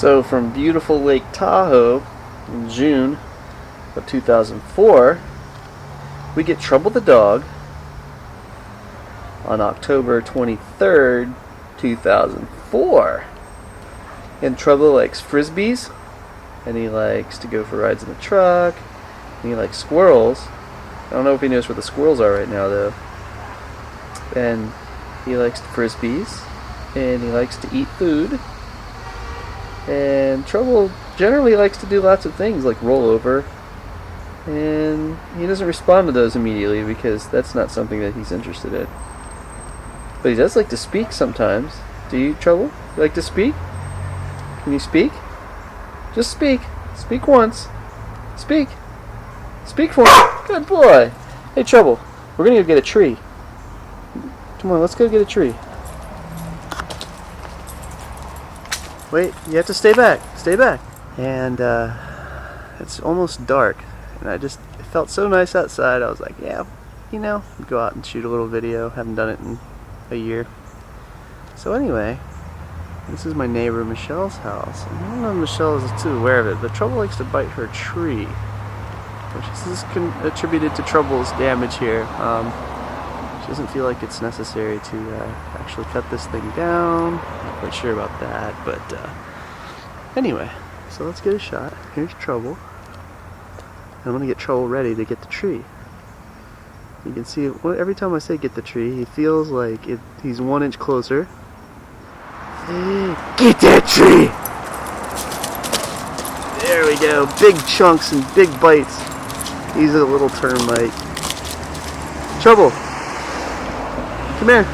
So from beautiful Lake Tahoe in June of 2004, we get Trouble the dog on October 23rd, 2004. And Trouble likes frisbees, and he likes to go for rides in the truck, and he likes squirrels. I don't know if he knows where the squirrels are right now, though. And he likes frisbees, and he likes to eat food. And Trouble generally likes to do lots of things, like roll over. And he doesn't respond to those immediately because that's not something that he's interested in. But he does like to speak sometimes. Do you, Trouble? You like to speak? Can you speak? Just speak. Speak once. Speak. Speak for me. Good boy. Hey, Trouble. We're going to go get a tree. Come on, let's go get a tree. Wait, you have to stay back. Stay back. And it's almost dark. And it felt so nice outside. I was like, yeah, go out and shoot a little video. Haven't done it in a year. So anyway, this is my neighbor Michelle's house. And I don't know if Michelle is too aware of it, but Trouble likes to bite her tree, which is attributed to Trouble's damage here. She doesn't feel like it's necessary to actually cut this thing down. Not quite sure about that, but anyway, so let's get a shot. Here's Trouble. I'm going to get Trouble ready to get the tree. You can see every time I say get the tree, he feels like he's 1 inch closer. Hey, get that tree! There we go. Big chunks and big bites. He's a little termite. Trouble! Come here.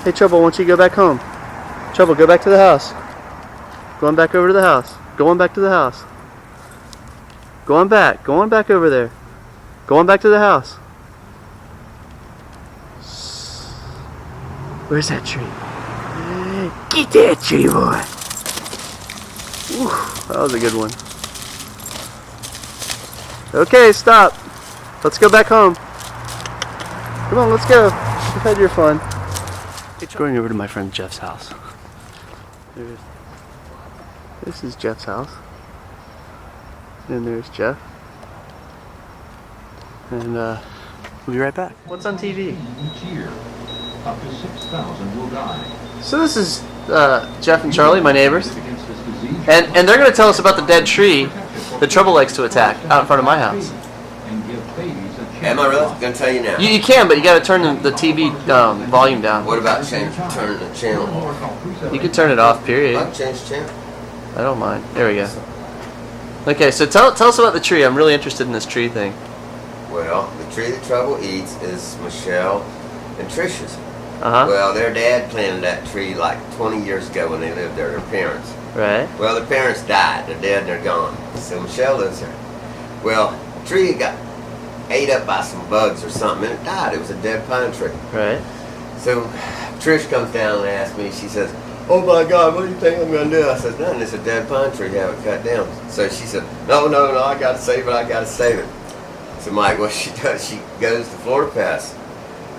Hey, Trouble, why don't you go back home? Trouble, go back to the house. Go on back over to the house. Go on back to the house. Go on back. Go on back over there. Go on back to the house. Where's that tree? Get that tree, boy. Ooh, that was a good one. Okay, stop. Let's go back home. Come on, let's go. You've had your fun. Going over to my friend Jeff's house. This is Jeff's house. And there's Jeff. And we'll be right back. What's on TV? Each year, up to 6,000 will die. So this is Jeff and Charlie, my neighbors. And they're going to tell us about the dead tree that Trouble likes to attack out in front of my house. Am I really going to tell you now? You can, but you got to turn the TV volume down. What about turning the channel off? You can turn it off, period. I'll change the channel. I don't mind. There we go. Okay, so tell us about the tree. I'm really interested in this tree thing. Well, the tree that Trouble eats is Michelle and Trisha's. Uh-huh. Well, their dad planted that tree like 20 years ago when they lived there, their parents. Right. Well, their parents died. They're dead and they're gone. So Michelle lives there. Well, the tree got ate up by some bugs or something and it died. It was a dead pine tree. Right. So Trish comes down and asks me, she says, oh my God, what do you think I'm going to do? I said, nothing, it's a dead pine tree, have it cut down. So she said, no, I got to save it. So Mike, what she does, she goes to Florida Pass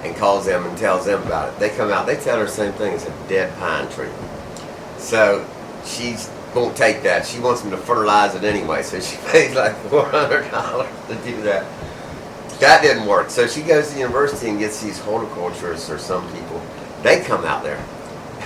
and calls them and tells them about it. They come out, they tell her the same thing, it's a dead pine tree. So she won't take that. She wants them to fertilize it anyway, so she pays like $400 to do that. That didn't work. So she goes to the university and gets these horticulturists or some people. They come out there.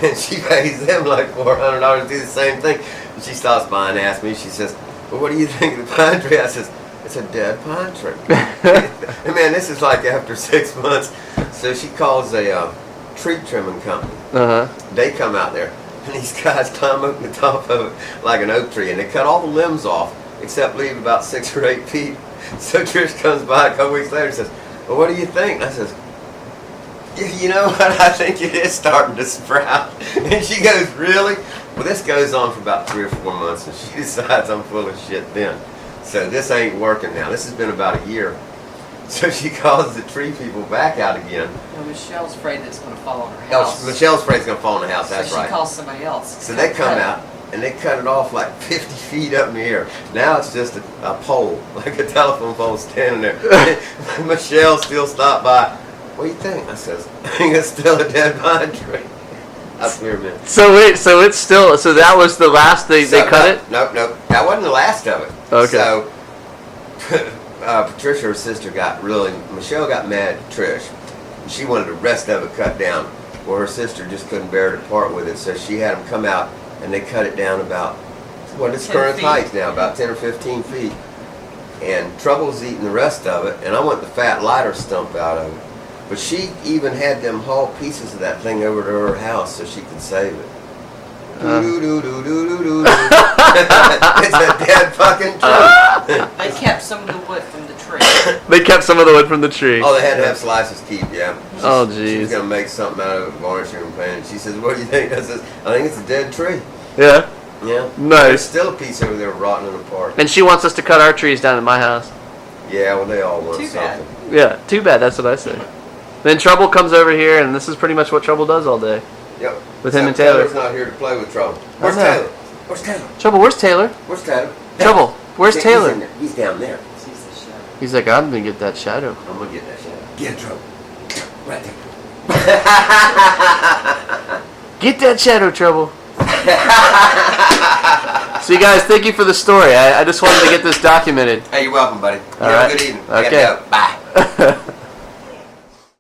And she pays them like $400 to do the same thing. And she stops by and asks me, she says, well, what do you think of the pine tree? I says, it's a dead pine tree. And man, this is like after 6 months. So she calls a tree trimming company. Uh-huh. They come out there. And these guys climb up the top of it like an oak tree. And they cut all the limbs off, except leave about 6 or 8 feet. So Trish comes by a couple weeks later and says, well, what do you think? And I says, you know what, I think it is starting to sprout. And she goes, really? Well, this goes on for about 3 or 4 months, and she decides I'm full of shit then. So this ain't working now. This has been about a year. So she calls the tree people back out again. No, Michelle's afraid that it's going to fall on her house. Oh, Michelle's afraid it's going to fall on the house, that's so right. she calls somebody else. So they come out, and they cut it off like 50 feet up in the air. Now it's just a pole, like a telephone pole standing there. Michelle still stopped by. What do you think? I says, I think it's still a dead pine tree. Up here, man. So wait, so it's still, so that was the last they cut it? Nope. That wasn't the last of it. Okay. So, Patricia, her sister, Michelle got mad at Trish. She wanted the rest of it cut down. Well, her sister just couldn't bear to part with it, so she had them come out and they cut it down about, what its 10 current feet. height now, about 10 or 15 feet. And Trouble's eating the rest of it, and I want the fat lighter stump out of it. But she even had them haul pieces of that thing over to her house so she could save it. Doo-doo-doo-doo-doo-doo-doo. It's a dead fucking tree. They kept some of the wood from the tree. They kept some of the wood from the tree. Oh, they had to have slices keep, yeah. Oh, She's jeez. gonna make something out of it, varnish it and paint it. She says, "What do you think?" I says, "I think it's a dead tree." Yeah. Yeah. Nice. There's still a piece over there rotting apart. And she wants us to cut our trees down at my house. Yeah, well, they all want Too something. bad. Yeah, too bad, that's what I say. Then Trouble comes over here, and this is pretty much what Trouble does all day. Yep. With him and Except Taylor. Taylor's not here to play with Trouble. Where's know. Taylor? Where's Taylor? Trouble, where's Taylor? Where's Taylor? Trouble, where's He's Taylor? in there. He's down there. Sees the show. He's like, I'm gonna get that shadow. I'm gonna get that shit. Get in Trouble. Right there. Get that shadow, Trouble. So you guys, thank you for the story. I just wanted to get this documented. Hey, you're welcome, buddy. You All have right. a good evening. I Okay. gotta go. Bye.